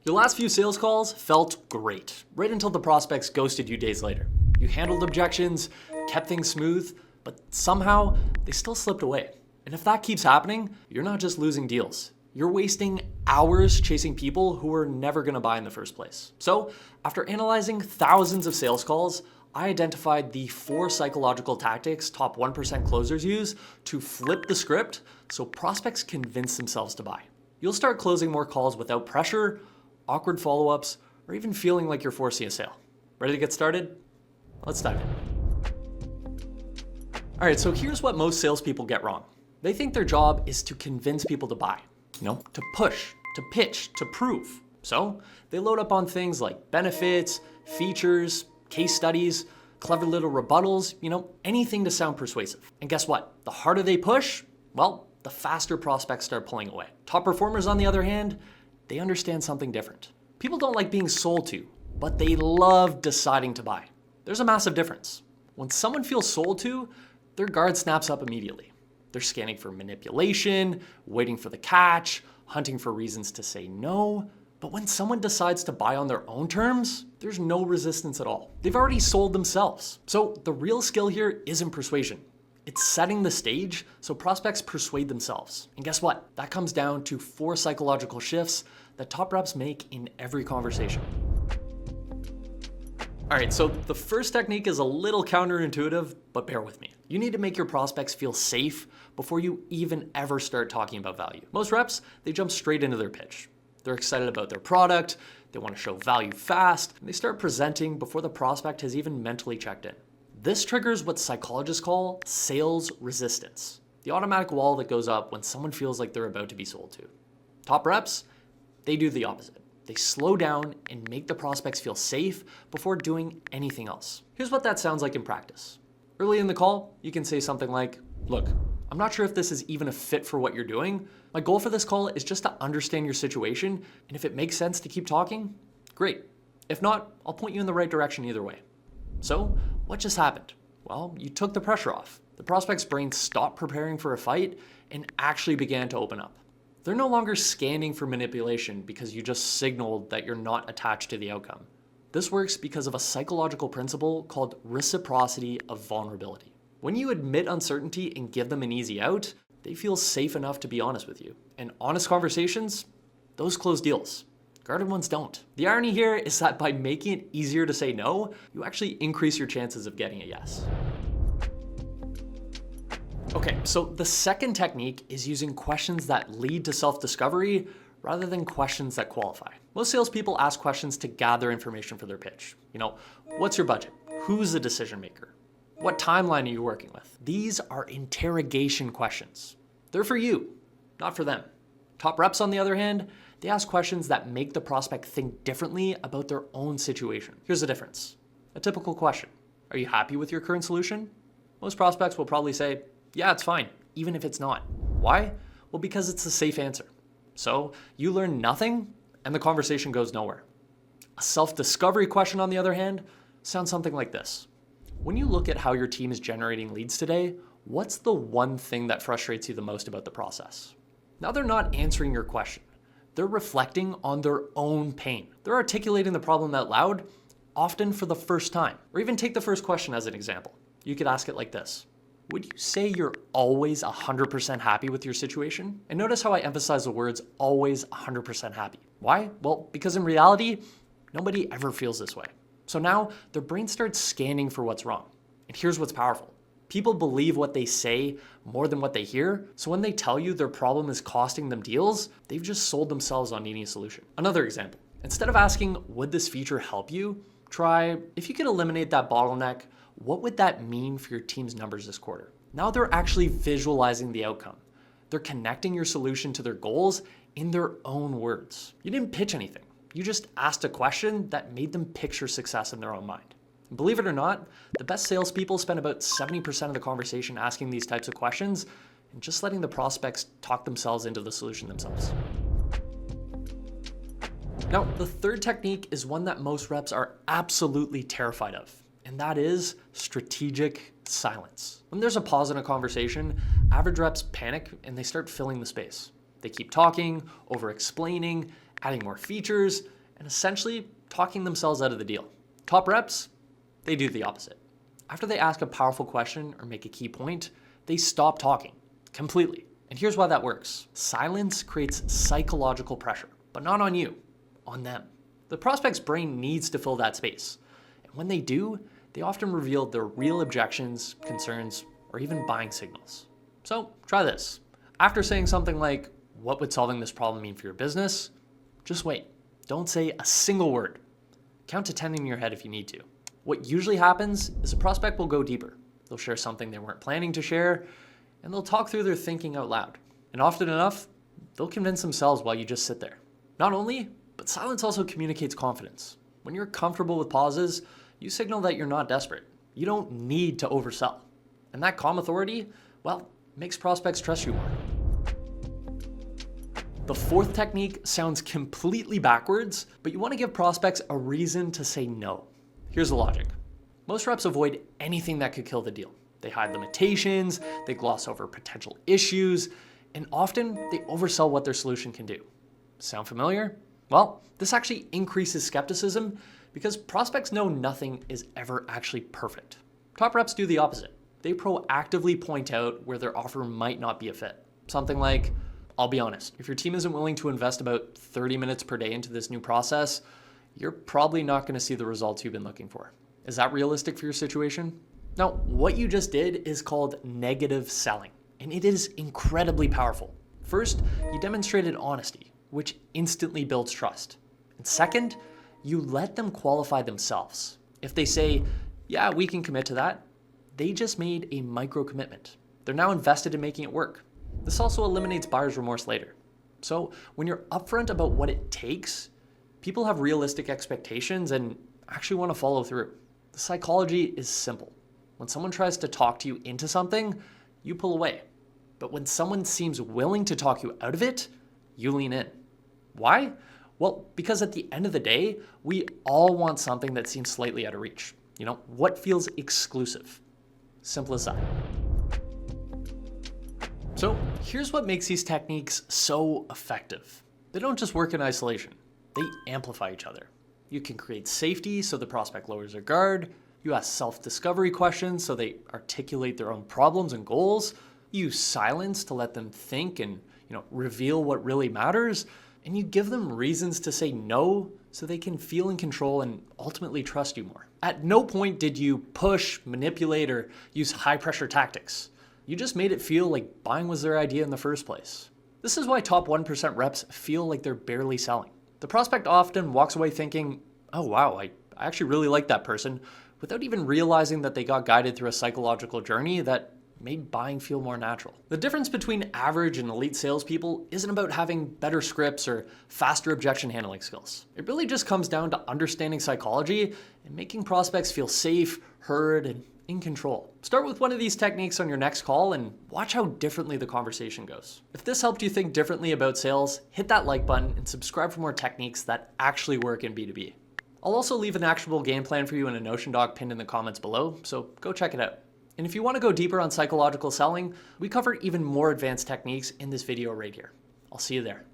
Your last few sales calls felt great, right until the prospects ghosted you days later. You handled objections, kept things smooth, but somehow they still slipped away. And if that keeps happening, you're not just losing deals. You're wasting hours chasing people who were never gonna buy in the first place. So, after analyzing thousands of sales calls, I identified the 4 psychological tactics top 1% closers use to flip the script so prospects convince themselves to buy. You'll start closing more calls without pressure, awkward follow-ups, or even feeling like you're forcing a sale. Ready to get started? Let's dive in. All right, so here's what most salespeople get wrong. They think their job is to convince people to buy, to push, to pitch, to prove. So they load up on things like benefits, features, case studies, clever little rebuttals, anything to sound persuasive. And guess what? The harder they push, well, the faster prospects start pulling away. Top performers, on the other hand, they understand something different. People don't like being sold to, but they love deciding to buy. There's a massive difference. When someone feels sold to, their guard snaps up immediately. They're scanning for manipulation, waiting for the catch, hunting for reasons to say no. But when someone decides to buy on their own terms, there's no resistance at all. They've already sold themselves. So the real skill here isn't persuasion. It's setting the stage so prospects persuade themselves. And guess what? That comes down to 4 psychological shifts that top reps make in every conversation. All right, so the first technique is a little counterintuitive, but bear with me. You need to make your prospects feel safe before you even ever start talking about value. Most reps, they jump straight into their pitch. They're excited about their product, they want to show value fast, and they start presenting before the prospect has even mentally checked in. This triggers what psychologists call sales resistance, the automatic wall that goes up when someone feels like they're about to be sold to. Top reps, they do the opposite. They slow down and make the prospects feel safe before doing anything else. Here's what that sounds like in practice. Early in the call, you can say something like, "Look, I'm not sure if this is even a fit for what you're doing. My goal for this call is just to understand your situation, and if it makes sense to keep talking, great. If not, I'll point you in the right direction either way." So, what just happened? Well, you took the pressure off. The prospect's brain stopped preparing for a fight and actually began to open up. They're no longer scanning for manipulation because you just signaled that you're not attached to the outcome. This works because of a psychological principle called reciprocity of vulnerability. When you admit uncertainty and give them an easy out, they feel safe enough to be honest with you. And honest conversations, those close deals. Guarded ones don't. The irony here is that by making it easier to say no, you actually increase your chances of getting a yes. Okay, so the second technique is using questions that lead to self-discovery rather than questions that qualify. Most salespeople ask questions to gather information for their pitch. What's your budget? Who's the decision maker? What timeline are you working with? These are interrogation questions. They're for you, not for them. Top reps, on the other hand, they ask questions that make the prospect think differently about their own situation. Here's the difference. A typical question: are you happy with your current solution? Most prospects will probably say, yeah, it's fine, even if it's not. Why? Well, because it's a safe answer. So you learn nothing and the conversation goes nowhere. A self-discovery question, on the other hand, sounds something like this. When you look at how your team is generating leads today, what's the one thing that frustrates you the most about the process? Now they're not answering your question. They're reflecting on their own pain. They're articulating the problem out loud, often for the first time. Or even take the first question as an example. You could ask it like this: would you say you're always 100% happy with your situation? And notice how I emphasize the words always 100% happy. Why? Well, because in reality, nobody ever feels this way. So now their brain starts scanning for what's wrong. And here's what's powerful. People believe what they say more than what they hear. So when they tell you their problem is costing them deals, they've just sold themselves on needing a solution. Another example. Instead of asking, would this feature help you? Try, if you could eliminate that bottleneck, what would that mean for your team's numbers this quarter? Now they're actually visualizing the outcome. They're connecting your solution to their goals in their own words. You didn't pitch anything. You just asked a question that made them picture success in their own mind. And believe it or not, the best salespeople spend about 70% of the conversation asking these types of questions and just letting the prospects talk themselves into the solution themselves. Now, the third technique is one that most reps are absolutely terrified of, and that is strategic silence. When there's a pause in a conversation, average reps panic and they start filling the space. They keep talking, over-explaining, adding more features, and essentially talking themselves out of the deal. Top reps, they do the opposite. After they ask a powerful question or make a key point, they stop talking completely. And here's why that works. Silence creates psychological pressure, but not on you, on them. The prospect's brain needs to fill that space. And when they do, they often reveal their real objections, concerns, or even buying signals. So try this. After saying something like, "What would solving this problem mean for your business?" Just wait. Don't say a single word. Count to 10 in your head if you need to. What usually happens is a prospect will go deeper. They'll share something they weren't planning to share, and they'll talk through their thinking out loud. And often enough, they'll convince themselves while you just sit there. Not only, but silence also communicates confidence. When you're comfortable with pauses, you signal that you're not desperate. You don't need to oversell. And that calm authority, well, makes prospects trust you more. The fourth technique sounds completely backwards, but you want to give prospects a reason to say no. Here's the logic. Most reps avoid anything that could kill the deal. They hide limitations, they gloss over potential issues, and often they oversell what their solution can do. Sound familiar? Well, this actually increases skepticism because prospects know nothing is ever actually perfect. Top reps do the opposite. They proactively point out where their offer might not be a fit. Something like, "I'll be honest, if your team isn't willing to invest about 30 minutes per day into this new process, you're probably not going to see the results you've been looking for." Is that realistic for your situation? Now, what you just did is called negative selling, and it is incredibly powerful. First, you demonstrated honesty, which instantly builds trust. And second, you let them qualify themselves. If they say, "Yeah, we can commit to that," they just made a micro commitment. They're now invested in making it work. This also eliminates buyer's remorse later. So when you're upfront about what it takes, people have realistic expectations and actually want to follow through. The psychology is simple. When someone tries to talk to you into something, you pull away. But when someone seems willing to talk you out of it, you lean in. Why? Well, because at the end of the day, we all want something that seems slightly out of reach. What feels exclusive? Simple as that. So here's what makes these techniques so effective. They don't just work in isolation. They amplify each other. You can create safety so the prospect lowers their guard. You ask self-discovery questions so they articulate their own problems and goals. You use silence to let them think and reveal what really matters. And you give them reasons to say no so they can feel in control and ultimately trust you more. At no point did you push, manipulate, or use high-pressure tactics. You just made it feel like buying was their idea in the first place. This is why top 1% reps feel like they're barely selling. The prospect often walks away thinking, "Oh wow, I actually really like that person," without even realizing that they got guided through a psychological journey that made buying feel more natural. The difference between average and elite salespeople isn't about having better scripts or faster objection handling skills. It really just comes down to understanding psychology and making prospects feel safe, heard, and in control. Start with one of these techniques on your next call and watch how differently the conversation goes. If this helped you think differently about sales, hit that like button and subscribe for more techniques that actually work in B2B. I'll also leave an actionable game plan for you in a Notion doc pinned in the comments below, so go check it out. And if you want to go deeper on psychological selling, we cover even more advanced techniques in this video right here. I'll see you there.